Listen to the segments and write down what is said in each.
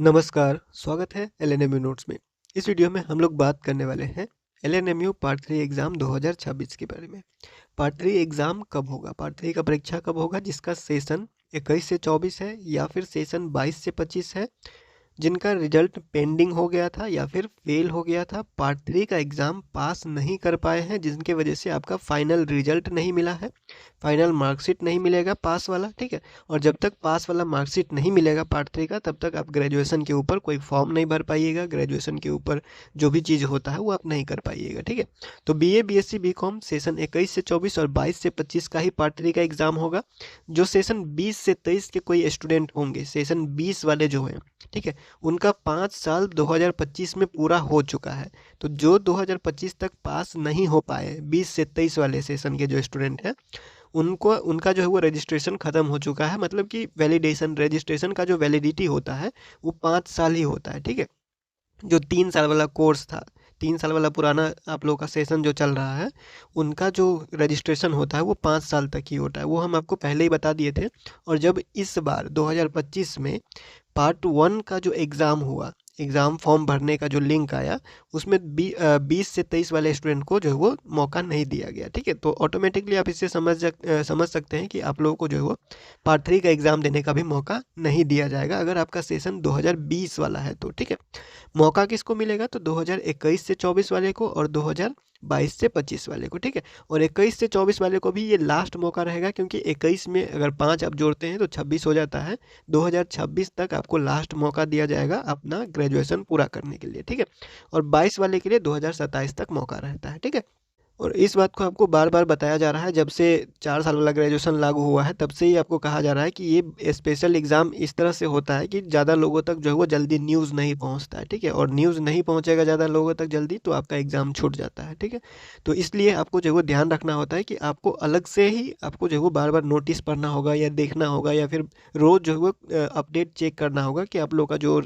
नमस्कार, स्वागत है एलएनएमयू नोट्स में। इस वीडियो में हम लोग बात करने वाले हैं एलएनएमयू पार्ट 3 एग्ज़ाम 2026 के बारे में। पार्ट 3 एग्ज़ाम कब होगा? पार्ट 3 का परीक्षा कब होगा? जिसका सेशन 21 से 24 है या फिर सेशन 22 से 25 है। जिनका रिजल्ट पेंडिंग हो गया था या फिर फेल हो गया था, पार्ट 3 का एग्ज़ाम पास नहीं कर पाए हैं, जिनके वजह से आपका फाइनल रिजल्ट नहीं मिला है, फाइनल मार्कशीट नहीं मिलेगा पास वाला, ठीक है। और जब तक पास वाला मार्कशीट नहीं मिलेगा पार्ट 3 का, तब तक आप ग्रेजुएशन के ऊपर कोई फॉर्म नहीं भर पाइएगा, ग्रेजुएशन के ऊपर जो भी चीज़ होता है वो आप नहीं कर पाइएगा, ठीक है। तो बीए, बीएससी, बीकॉम सेशन 21 से 24 और 22 से 25 का ही पार्ट 3 का एग्ज़ाम होगा। जो सेशन 20 से 23 के कोई स्टूडेंट होंगे, सेशन 20 वाले जो हैं, ठीक है, उनका 5 साल 2025 में पूरा हो चुका है। तो जो 2025 तक पास नहीं हो पाए 20 से 23 वाले सेशन के जो स्टूडेंट हैं, उनको उनका जो है वो रजिस्ट्रेशन ख़त्म हो चुका है। मतलब कि वैलिडेशन रजिस्ट्रेशन का जो वैलिडिटी होता है वो 5 साल ही होता है, ठीक है। जो 3 साल वाला कोर्स था, 3 साल वाला पुराना आप लोगों का सेशन जो चल रहा है, उनका जो रजिस्ट्रेशन होता है वो 5 साल तक ही होता है। वो हम आपको पहले ही बता दिए थे। और जब इस बार 2025 में पार्ट 1 का जो एग्ज़ाम हुआ, एग्ज़ाम फॉर्म भरने का जो लिंक आया, उसमें 20 से 23 वाले स्टूडेंट को जो है वो मौका नहीं दिया गया, ठीक है। तो ऑटोमेटिकली आप इससे समझ सकते हैं कि आप लोगों को जो है वो पार्ट 3 का एग्ज़ाम देने का भी मौका नहीं दिया जाएगा, अगर आपका सेशन 2020 वाला है तो, ठीक है। मौका किसको मिलेगा? तो 2021 से 24 वाले को और 2022 से 25 वाले को, ठीक है। और 21 से 24 वाले को भी ये लास्ट मौका रहेगा, क्योंकि 21 में अगर 5 आप जोड़ते हैं तो 26 हो जाता है। 2026 तक आपको लास्ट मौका दिया जाएगा अपना ग्रेजुएशन पूरा करने के लिए, ठीक है। और 22 वाले के लिए 2027 तक मौका रहता है, ठीक है। और इस बात को आपको बार-बार बताया जा रहा है, जब से 4 साल वाला ग्रेजुएशन लागू हुआ है, तब से ही आपको कहा जा रहा है कि ये स्पेशल एग्ज़ाम इस तरह से होता है कि ज़्यादा लोगों तक जो है वो जल्दी न्यूज़ नहीं पहुंचता है, ठीक है। और न्यूज़ नहीं पहुंचेगा ज़्यादा लोगों तक जल्दी, तो आपका एग्ज़ाम छूट जाता है, ठीक है। तो इसलिए आपको जो है वो ध्यान रखना होता है कि आपको अलग से ही आपको जो है वो बार-बार नोटिस पढ़ना होगा या देखना होगा, या फिर रोज़ जो है वो अपडेट चेक करना होगा कि आप लोग का जो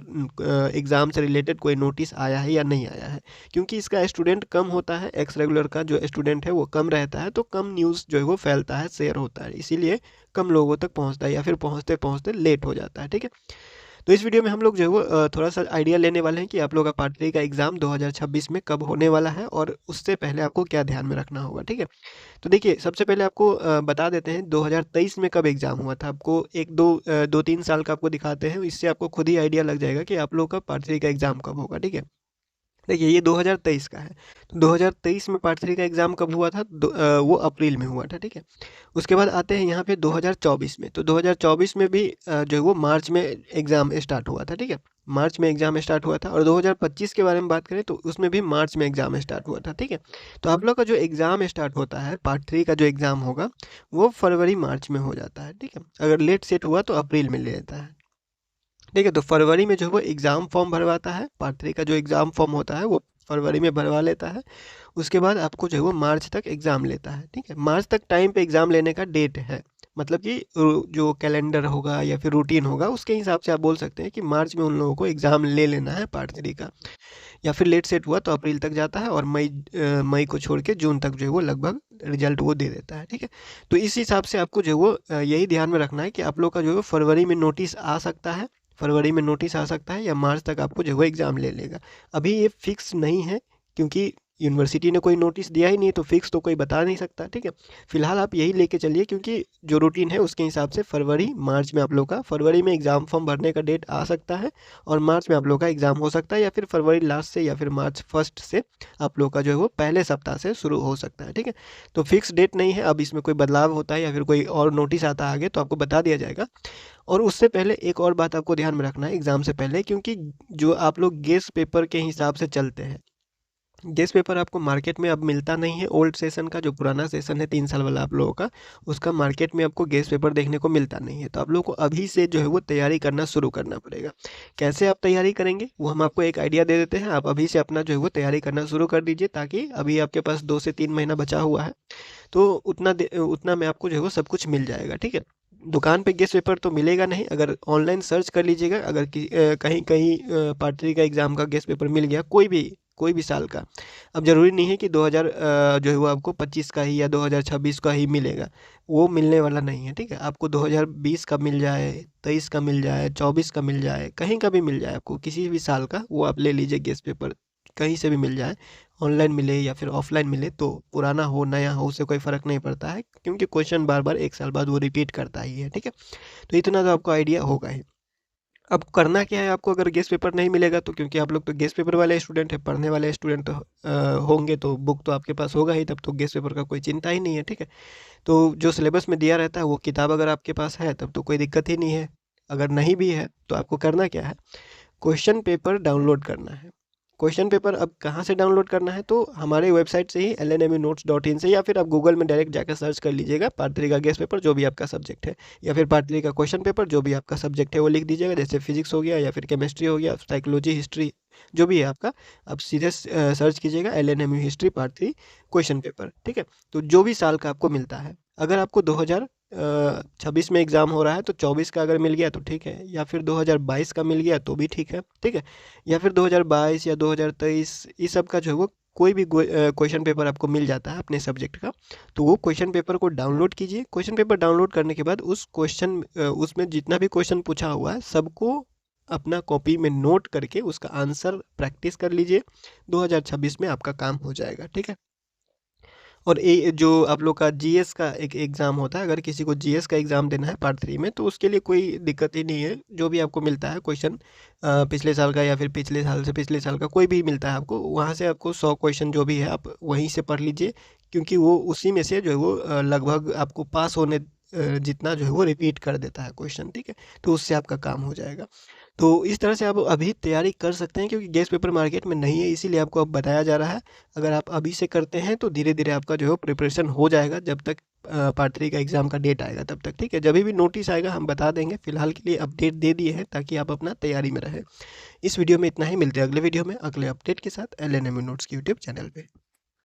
एग्ज़ाम से रिलेटेड कोई नोटिस आया है या नहीं आया है। क्योंकि इसका स्टूडेंट कम होता है, एक्स रेगुलर का जो स्टूडेंट है वो कम रहता है, तो कम न्यूज़ जो है वो फैलता है, शेयर होता है, इसीलिए कम लोगों तक पहुंचता है या फिर पहुंचते पहुंचते लेट हो जाता है, ठीक है। तो इस वीडियो में हम लोग जो है वो थोड़ा सा आइडिया लेने वाले हैं कि आप लोग का पार्ट 3 का एग्ज़ाम 2026 में कब होने वाला है और उससे पहले आपको क्या ध्यान में रखना होगा, ठीक है। तो देखिए, सबसे पहले आपको बता देते हैं 2023 में कब एग्ज़ाम हुआ था। आपको 2-3 साल का आपको दिखाते हैं, इससे आपको खुद ही आइडिया लग जाएगा कि आप लोग का पार्ट 3 का एग्ज़ाम कब होगा, ठीक है। देखिए, ये 2023 का है। तो 2023 में पार्ट 3 का एग्ज़ाम कब हुआ था? वो अप्रैल में हुआ था, ठीक है। उसके बाद आते हैं यहाँ पे 2024 में। तो 2024 में भी जो है वो मार्च में एग्ज़ाम स्टार्ट हुआ था, ठीक है। मार्च में एग्ज़ाम स्टार्ट हुआ था। और 2025 के बारे में बात करें तो उसमें भी मार्च में एग्ज़ाम स्टार्ट हुआ था, ठीक है। तो आप लोग का जो एग्ज़ाम स्टार्ट होता है, पार्ट 3 का जो एग्ज़ाम होगा, वो फरवरी-मार्च में हो जाता है, ठीक है। अगर लेट सेट हुआ तो अप्रैल में ले लेता है, ठीक है। तो फरवरी में जो है वो एग्ज़ाम फॉर्म भरवाता है, पार्ट 3 का जो एग्ज़ाम फॉर्म होता है वो फरवरी में भरवा लेता है। उसके बाद आपको जो है वो मार्च तक एग्ज़ाम लेता है, ठीक है। मार्च तक टाइम पे एग्ज़ाम लेने का डेट है। मतलब कि जो कैलेंडर होगा या फिर रूटीन होगा, उसके हिसाब से आप बोल सकते हैं कि मार्च में उन लोगों को एग्ज़ाम ले लेना है पार्ट 3 का। या फिर लेट सेट हुआ तो अप्रैल तक जाता है, और मई को छोड़ के जून तक जो है वो लगभग रिजल्ट वो दे देता है, ठीक है। तो इस हिसाब से आपको जो है वो यही ध्यान में रखना है कि आप लोग का जो है फरवरी में नोटिस आ सकता है, फरवरी में नोटिस आ सकता है, या मार्च तक आपको जो है वो एग्ज़ाम ले लेगा। अभी ये फिक्स नहीं है, क्योंकि यूनिवर्सिटी ने कोई नोटिस दिया ही नहीं, तो फिक्स तो कोई बता नहीं सकता, ठीक है। फिलहाल आप यही लेके चलिए, क्योंकि जो रूटीन है उसके हिसाब से फरवरी मार्च में आप लोग का, फरवरी में एग्ज़ाम फॉर्म भरने का डेट आ सकता है, और मार्च में आप लोग का एग्ज़ाम हो सकता है, या फिर फरवरी लास्ट से या फिर मार्च फर्स्ट से आप लोग का जो है वो पहले सप्ताह से शुरू हो सकता है, ठीक है। तो फिक्स डेट नहीं है। अब इसमें कोई बदलाव होता है या फिर कोई और नोटिस आता है आगे, तो आपको बता दिया जाएगा। और उससे पहले एक और बात आपको ध्यान में रखना है एग्ज़ाम से पहले, क्योंकि जो आप लोग गेस पेपर के हिसाब से चलते हैं, गेस पेपर आपको मार्केट में अब मिलता नहीं है। ओल्ड सेशन का जो पुराना सेशन है 3 साल वाला आप लोगों का, उसका मार्केट में आपको गेस पेपर देखने को मिलता नहीं है। तो आप लोगों को अभी से जो है वो तैयारी करना शुरू करना पड़ेगा। कैसे आप तैयारी करेंगे वो हम आपको एक आइडिया दे देते हैं। आप अभी से अपना जो है वो तैयारी करना शुरू कर दीजिए, ताकि अभी आपके पास 2 से 3 महीना बचा हुआ है, तो उतना में आपको जो है वो सब कुछ मिल जाएगा, ठीक है। दुकान पे गेस पेपर तो मिलेगा नहीं, अगर ऑनलाइन सर्च कर लीजिएगा, अगर कहीं कहीं पार्ट 3 का एग्ज़ाम का गेस पेपर मिल गया, कोई भी कोई भी साल का। अब ज़रूरी नहीं है कि 2000 जो है वो आपको 25 का ही या 2026 का ही मिलेगा, वो मिलने वाला नहीं है, ठीक है। आपको 2020 का मिल जाए, 23 का मिल जाए, 24 का मिल जाए, कहीं का भी मिल जाए, आपको किसी भी साल का वो आप ले लीजिए गेस्ट पेपर, कहीं से भी मिल जाए, ऑनलाइन मिले या फिर ऑफलाइन मिले, तो पुराना हो नया हो उससे कोई फ़र्क नहीं पड़ता है, क्योंकि क्वेश्चन बार बार 1 साल बाद वो रिपीट करता ही है, ठीक है। तो इतना तो आपको आइडिया होगा ही। अब करना क्या है आपको, अगर गेस्ट पेपर नहीं मिलेगा तो, क्योंकि आप लोग तो गेस्ट पेपर वाले स्टूडेंट हैं, पढ़ने वाले स्टूडेंट तो होंगे, तो बुक तो आपके पास होगा ही, तब तो गेस्ट पेपर का कोई चिंता ही नहीं है, ठीक है। तो जो सिलेबस में दिया रहता है वो किताब अगर आपके पास है तब तो कोई दिक्कत ही नहीं है। अगर नहीं भी है तो आपको करना क्या है, क्वेश्चन पेपर डाउनलोड करना है। क्वेश्चन पेपर अब कहाँ से डाउनलोड करना है, तो हमारे वेबसाइट से ही lnmunotes.in से, या फिर आप गूगल में डायरेक्ट जाकर सर्च कर लीजिएगा पार्ट 3 का गेस्ट पेपर जो भी आपका सब्जेक्ट है, या फिर पार्ट 3 का क्वेश्चन पेपर जो भी आपका सब्जेक्ट है वो लिख दीजिएगा, जैसे फिजिक्स हो गया या फिर केमिस्ट्री हो गया, साइकोलॉजी, हिस्ट्री, जो भी है आपका, आप सीधे सर्च कीजिएगा LNMU history part 3 question paper, ठीक है। तो जो भी साल का आपको मिलता है, अगर आपको 2026 में एग्ज़ाम हो रहा है तो 24 का अगर मिल गया तो ठीक है, या फिर 2022 का मिल गया तो भी ठीक है, ठीक है। या फिर 2022 या 2023 इस सब का जो है वो कोई भी क्वेश्चन पेपर आपको मिल जाता है अपने सब्जेक्ट का, तो वो क्वेश्चन पेपर को डाउनलोड कीजिए। क्वेश्चन पेपर डाउनलोड करने के बाद उस क्वेश्चन उसमें जितना भी क्वेश्चन पूछा हुआ है सबको अपना कॉपी में नोट करके उसका आंसर प्रैक्टिस कर लीजिए, 2026 में आपका काम हो जाएगा, ठीक है। और ये जो आप लोग का जीएस का एक एग्ज़ाम होता है, अगर किसी को जीएस का एग्ज़ाम देना है पार्ट 3 में, तो उसके लिए कोई दिक्कत ही नहीं है। जो भी आपको मिलता है क्वेश्चन पिछले साल का या फिर पिछले साल से पिछले साल का कोई भी मिलता है आपको, वहाँ से आपको 100 क्वेश्चन जो भी है आप वहीं से पढ़ लीजिए, क्योंकि वो उसी में से जो है वो लगभग आपको पास होने जितना जो है वो रिपीट कर देता है क्वेश्चन, ठीक है। तो उससे आपका काम हो जाएगा। तो इस तरह से आप अभी तैयारी कर सकते हैं, क्योंकि गेस्ट पेपर मार्केट में नहीं है, इसीलिए आपको अब बताया जा रहा है। अगर आप अभी से करते हैं तो धीरे धीरे आपका जो है प्रिपरेशन हो जाएगा, जब तक पार्ट 3 का एग्ज़ाम का डेट आएगा तब तक, ठीक है। जब भी नोटिस आएगा हम बता देंगे, फिलहाल के लिए अपडेट दे दिए हैं ताकि आप अपना तैयारी में रहें। इस वीडियो में इतना ही, मिलते हैं अगले वीडियो में अगले अपडेट के साथ LNMU नोट्स के यूट्यूब चैनल पे।